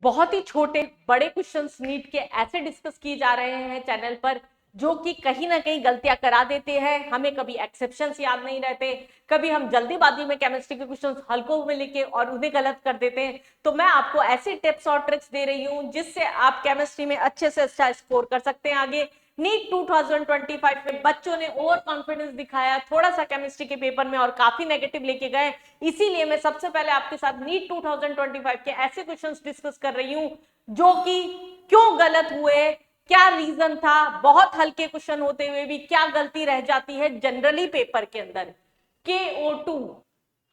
बहुत ही छोटे बड़े क्वेश्चंस नीट के ऐसे डिस्कस किए जा रहे हैं चैनल पर जो कि कहीं ना कहीं गलतियां करा देते हैं। हमें कभी एक्सेप्शंस याद नहीं रहते, कभी हम जल्दीबाजी में केमिस्ट्री के क्वेश्चंस हल्कों में लेके और उन्हें गलत कर देते हैं। तो मैं आपको ऐसे टिप्स और ट्रिक्स दे रही हूं जिससे आप केमिस्ट्री में अच्छे से अच्छा स्कोर कर सकते हैं। आगे नीट 2025 में बच्चों ने ओवर कॉन्फिडेंस दिखाया थोड़ा सा केमिस्ट्री के पेपर में और काफी नेगेटिव लेके गए। इसीलिए मैं सबसे पहले आपके साथ नीट 2025 के ऐसे क्वेश्चंस डिस्कस कर रही हूं जो कि क्यों गलत हुए, क्या रीजन था, बहुत हल्के क्वेश्चन होते हुए भी क्या गलती रह जाती है जनरली पेपर के अंदर। KO2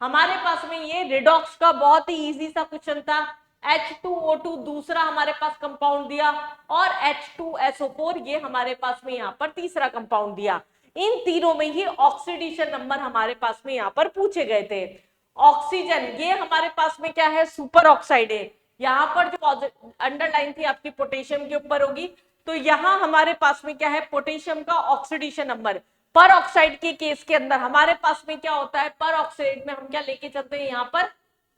हमारे पास में ये रिडॉक्स का बहुत ही इजी सा क्वेश्चन था। H2O2 दूसरा हमारे पास कंपाउंड दिया और H2SO4 ये हमारे पास में यहाँ पर तीसरा कंपाउंड दिया। इन तीनों में ही ऑक्सीडेशन नंबर हमारे पास में यहाँ पर पूछे गए थे। ऑक्सीजन ये हमारे पास में क्या है, सुपर ऑक्साइड है। यहाँ पर जो अंडरलाइन थी आपकी पोटेशियम के ऊपर होगी, तो यहाँ हमारे पास में क्या है, पोटेशियम का ऑक्सीडेशन नंबर। पर ऑक्साइड के केस के अंदर हमारे पास में क्या होता है, पर ऑक्साइड में हम क्या लेके चलते हैं, यहाँ पर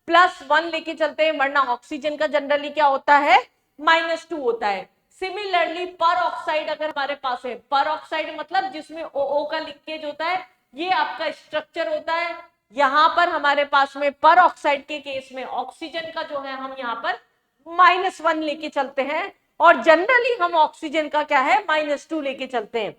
+1 लेके चलते हैं, वरना ऑक्सीजन का जनरली क्या होता है, -2 होता है। सिमिलरली पर ऑक्साइड अगर हमारे पास है, पर ऑक्साइड मतलब जिसमें OO का लिंकेज होता है, ये आपका स्ट्रक्चर होता है। यहां पर हमारे पास में पर ऑक्साइड के केस में ऑक्सीजन का जो है हम यहाँ पर -1 लेके चलते हैं और जनरली हम ऑक्सीजन का क्या है, -2 लेके चलते हैं।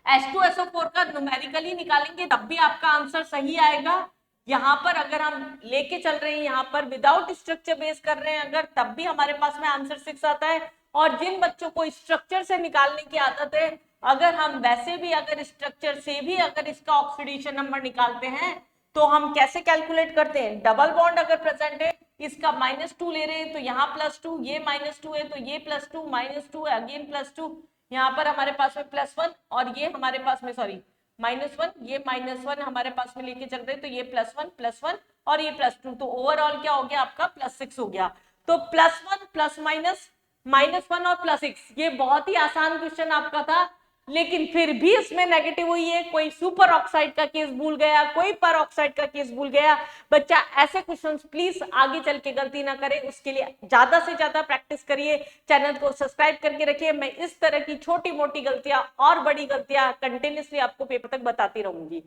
H2SO4 का न्यूमेरिकली निकालेंगे तब भी आपका आंसर सही आएगा। यहां पर अगर हम लेके चल रहे हैं, यहाँ पर विदाउट स्ट्रक्चर बेस कर रहे हैं अगर, तब भी हमारे पास में आंसर 6 आता है। और जिन बच्चों को स्ट्रक्चर से निकालने की आदत है, अगर हम वैसे भी अगर स्ट्रक्चर से भी अगर इसका ऑक्सीडेशन नंबर निकालते हैं तो हम कैसे कैलकुलेट करते हैं, डबल बॉन्ड अगर प्रेजेंट है, इसका -2 ले रहे हैं तो यहाँ +2, ये -2 है तो ये +2, -2 अगेन +2, यहाँ पर हमारे पास में +1 और ये हमारे पास में सॉरी -1, ये -1 हमारे पास में लेके चल रहे हैं तो ये +1 और ये +2, तो ओवरऑल क्या हो गया आपका +6 हो गया। तो +1 +-1 और +6 ये बहुत ही आसान क्वेश्चन आपका था, लेकिन फिर भी इसमें नेगेटिव हुई है। कोई सुपर ऑक्साइड का केस भूल गया, कोई पर ऑक्साइड का केस भूल गया। बच्चा ऐसे क्वेश्चंस प्लीज आगे चल के गलती ना करे, उसके लिए ज्यादा से ज्यादा प्रैक्टिस करिए। चैनल को सब्सक्राइब करके रखिए। मैं इस तरह की छोटी मोटी गलतियां और बड़ी गलतियां कंटिन्यूसली आपको पेपर तक बताती रहूंगी।